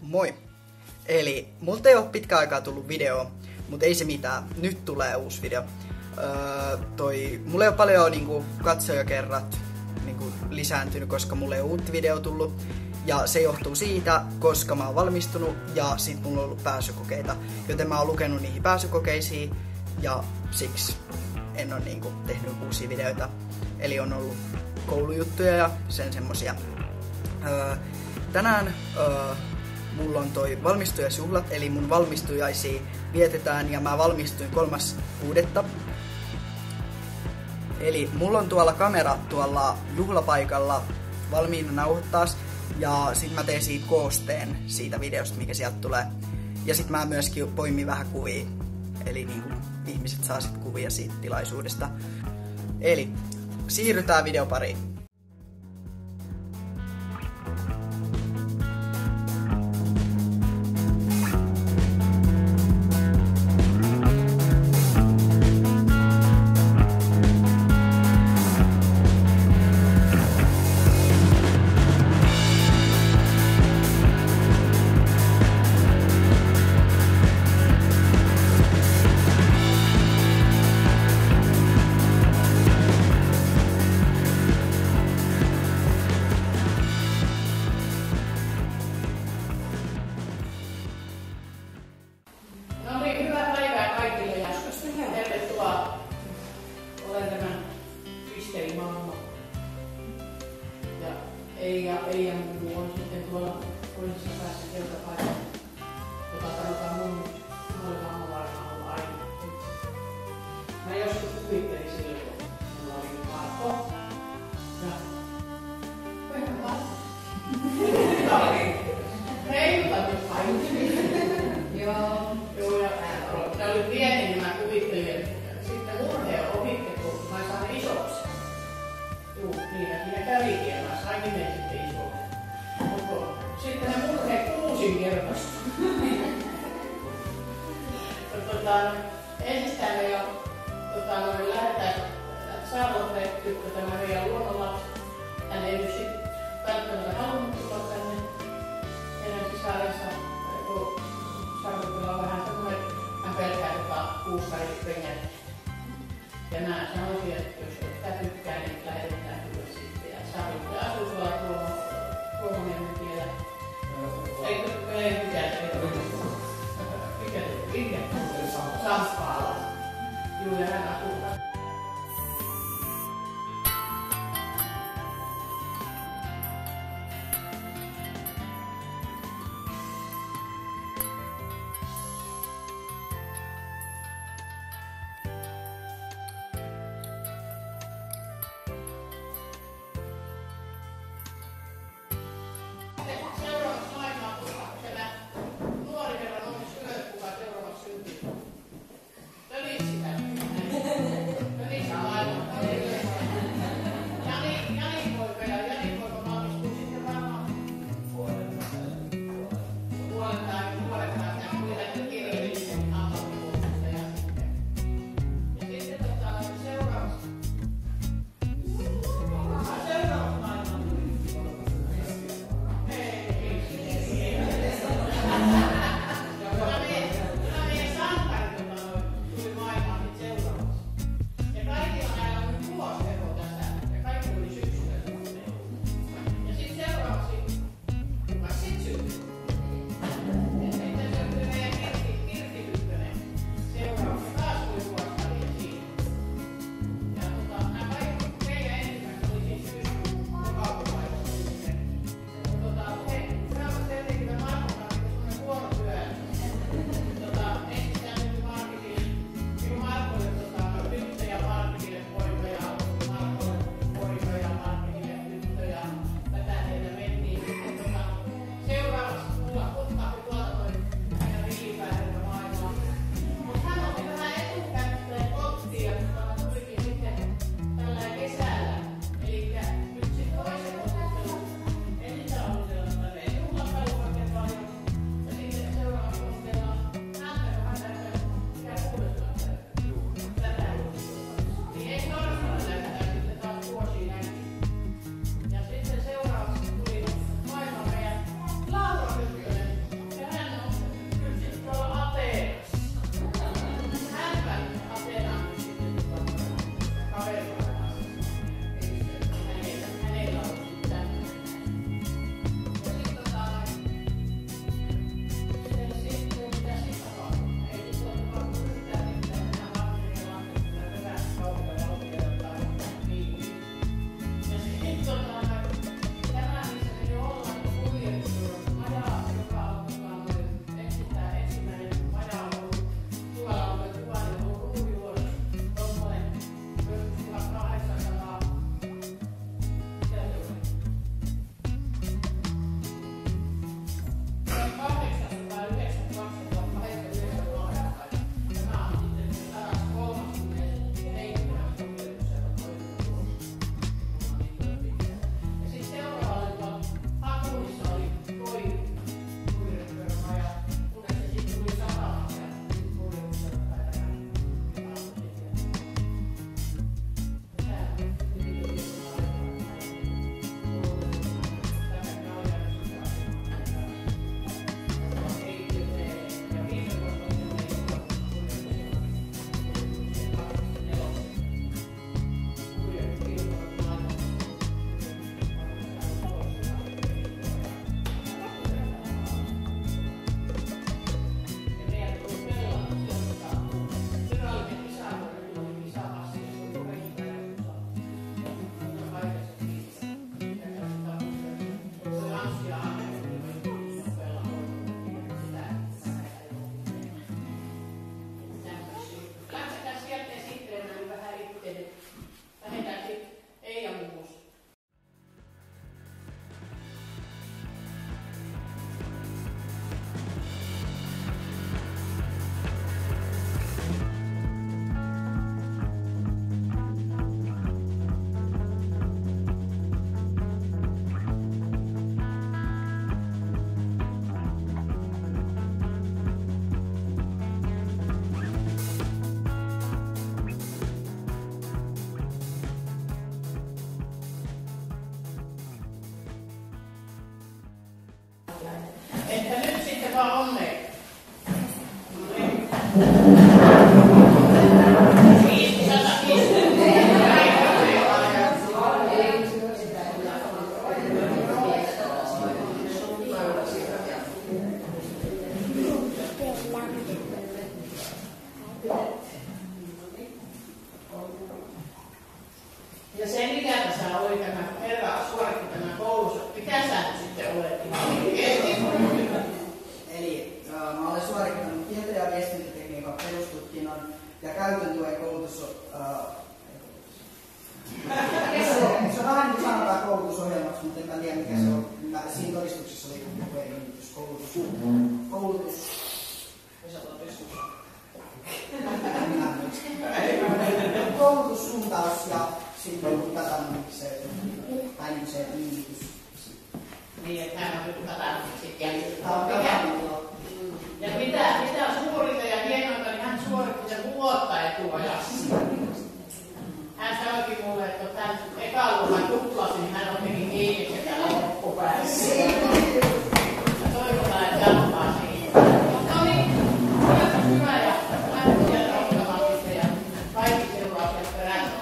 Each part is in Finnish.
Moi! Eli multa ei ole pitkään aikaa tullut video, mutta ei se mitään. Nyt tulee uusi video. Mulla ei ole paljon katsojakerrat lisääntynyt, koska mulla ei ole uutta video tullut. Ja se johtuu siitä, koska mä oon valmistunut ja sit mulla on ollut pääsykokeita. Joten mä oon lukenut niihin pääsykokeisiin ja siksi en ole tehnyt uusia videoita. Eli on ollut koulujuttuja ja sen semmosia. Tänään mulla on toi valmistujaisjuhlat, eli mun valmistujaisia vietetään ja mä valmistuin 3.6. Eli mulla on tuolla kamera tuolla juhlapaikalla valmiina nauhoittaas ja sit mä teen siitä koosteen siitä videosta, mikä sieltä tulee. Ja sit mä myöskin poimin vähän kuvia, eli ihmiset saa sit kuvia siitä tilaisuudesta. Eli siirrytään videopariin. Eija muu on sitten tuolla toisessa päässä keltapaikalla, jota sanotaan mun maailman varmaan olla aina. Mä joskus kuvittelin silloin, kun mulla oli Marko. Ja reiluta nyt kaikki. Joo, ja ne oli pieni, niin mä kuvittelin, että sitten urheo ohitte, kun mä saan isoksi. Juu, niin ja siinä kävikin ja mä sain nimen sitten isoksi. Mutta sitten ne murheet kuusinkertaisesti. Ensistään me jo lähdetään Charlotte, tykkö tämä meidän luonnonlapsi. Hän ei nyt sitten välttämättä halunnut tulla tänne meidän sisarissa, kun Charlottella on vähän semmoinen, hän pelkää kuuskaripenget. Ja mä sanoisin, että jos sitä tykkää, niin lähdetään kyllä sitten. Ja Charlotte asuu sulla Tuomoniemen tiellä. Eikö mitään? Mikä? Sampaalla. Juu, ja hän asuu. Ja se mikä tässä oli tämä herra suoritti tämän koulussa, mikä sä nyt sitten olet ihan oikeesti? Eli mä olen suorittanut tieto- ja viestintätekniikan perustutkinnon ja käytön tuen koulutus. Se on vähän niin sanotaan koulutusohjelmaksi, mutta en mä tiedä mikä se on. Siinä todistuksessa oli koulutus. Koulutussuuntaus ja sitten datamikse, tai niin se nimitys. Niin, että hän on nyt datamikset ja mitä suurinta ja hienointa, niin hän suoritti sen vuotta etuajassa. Hän sanoikin mulle, että tämän ekaluokan tuplasi, niin hän on jotenkin kiinni täällä loppupäässä. Ja toivotaan, että jatkaa siitä. No niin, hyvä ja lähtiä rohkavasti ja kaikki seuraukset perässä.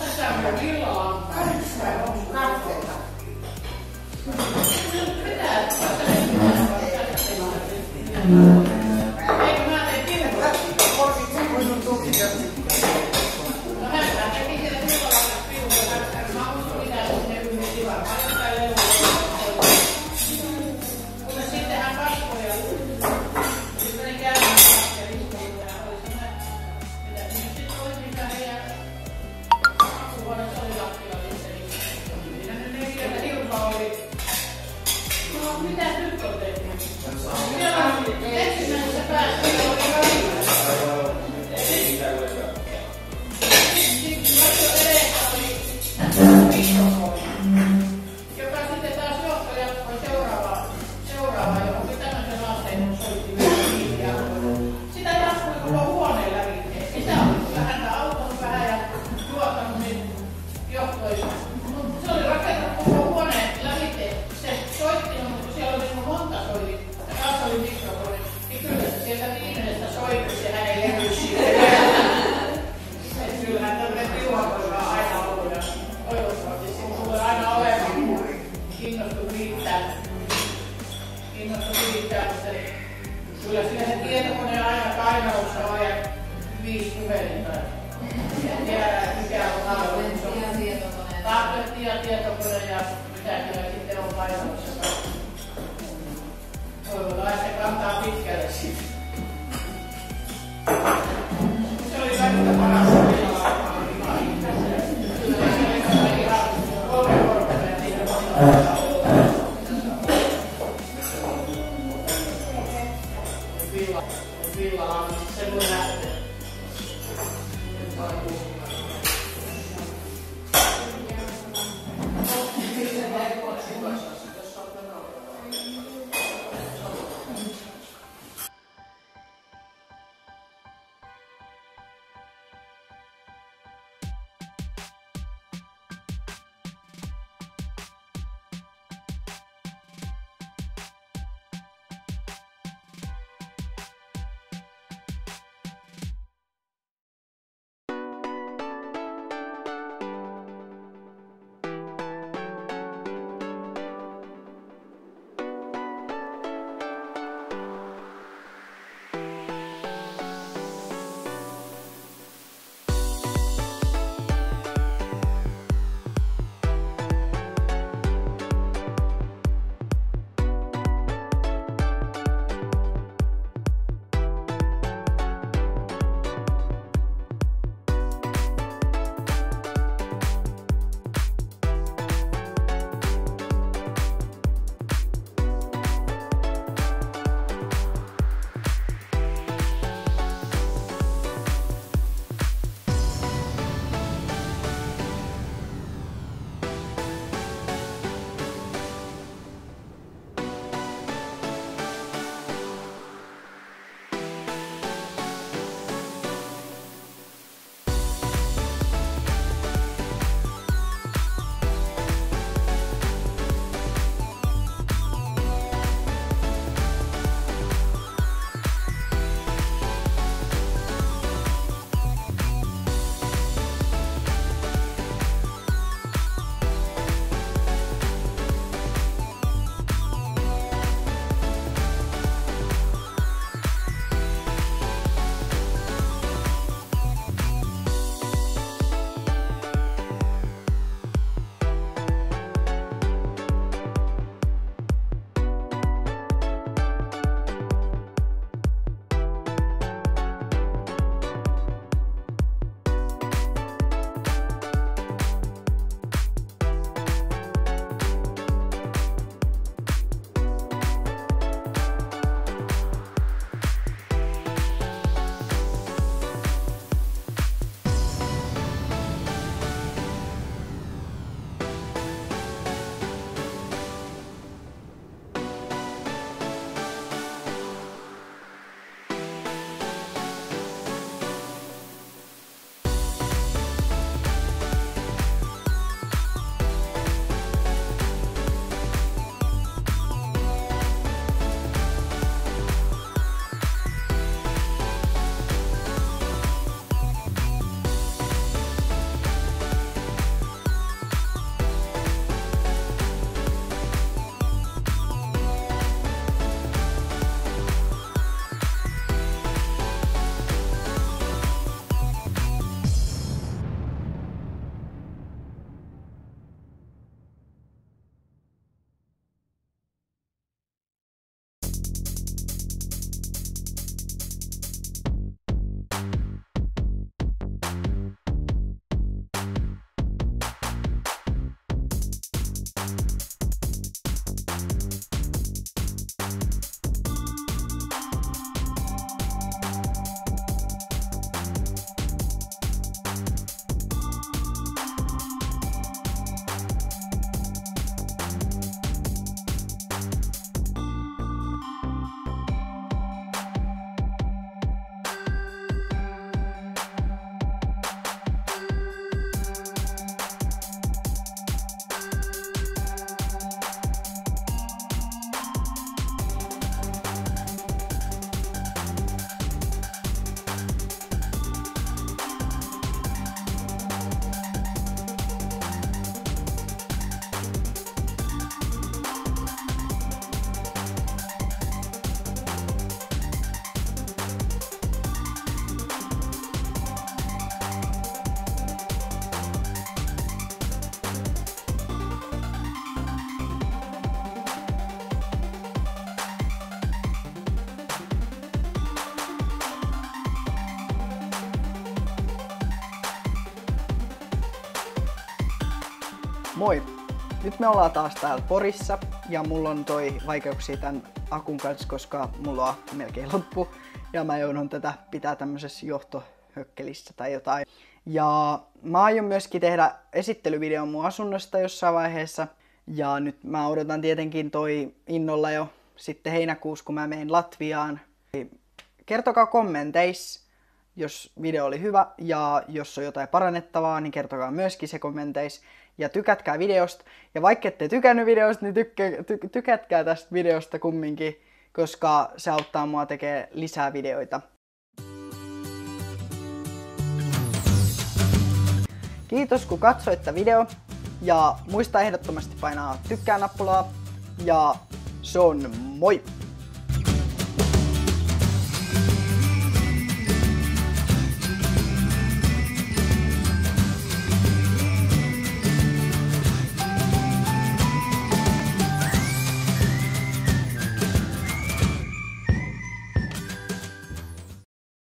Tässä on villalankaa. Katteita. Mitä? Eikö mä tein kirjoittaa? Voisit sen voinut tutkia. No hän teki siellä villalankaa piukolla. Mä uskon mitä sinne yhdessä varmaan jotain leuvoa. Mutta sitten hän kasvoi ja sitten ne käymään ja istuivat ja oli semmoinen, mitä sitten oli mitä heidän makuuhuoneessa oli lattila sitten. Siinä ne neljältä hilpaa oli. No mitä nyt on tehty? Siellä on ensimmäisessä päässä oli ravintola. Sitten vaikka edessä oli mikrofoni, joka sitten taas johto jatkoi seuraavaan johonkin tämmöisen asteen soittimeen kiinni. Ja sitä jatkui koko huoneen läpi. Sitä oli kyllä häntä auttanut vähän ja juottanut, niin johtoi. Se oli rakentanut koko huoneen läpi. Se soitti, mutta siellä oli niin monta soitin. Ja taas oli mikrofoni. Niin kyllä se sieltä viimeisestä soitti ja hän ei levy siitä. Kyllähän tämmöinen piuhakoira on aina ollut ja toivottavasti siinä tulee aina olemaan, kun innostus riittää. Mutta kyllä sillä se tietokoneen aina kainalossa on ja 5 puhelinta. En tiedä mikä on tabletti. Tabletti ja tietokone ja mitä kyllä sitten on kainalossa. Toivotaan, että se kantaa pitkälle sitten. Se oli kaikista parasta. Villa on semmoinen lähtö. Moi! Nyt me ollaan taas täällä Porissa ja mulla on vaikeuksia tän akun kanssa, koska mulla on akku melkein loppu ja mä joudun tätä pitää tämmöisessä johtohökkelissä tai jotain. Ja mä aion myöskin tehdä esittelyvideon mun asunnosta jossain vaiheessa ja nyt mä odotan tietenkin innolla jo sitten heinäkuussa, kun mä menen Latviaan. Kertokaa kommenteissa, jos video oli hyvä ja jos on jotain parannettavaa, niin kertokaa myöskin se kommenteissa. Ja tykätkää videosta. Ja vaikka ette tykännyt videosta, niin tykätkää tästä videosta kumminkin, koska se auttaa mua tekemään lisää videoita. Kiitos kun katsoit tätä video. Ja muista ehdottomasti painaa tykkää-nappulaa. Ja se on moi!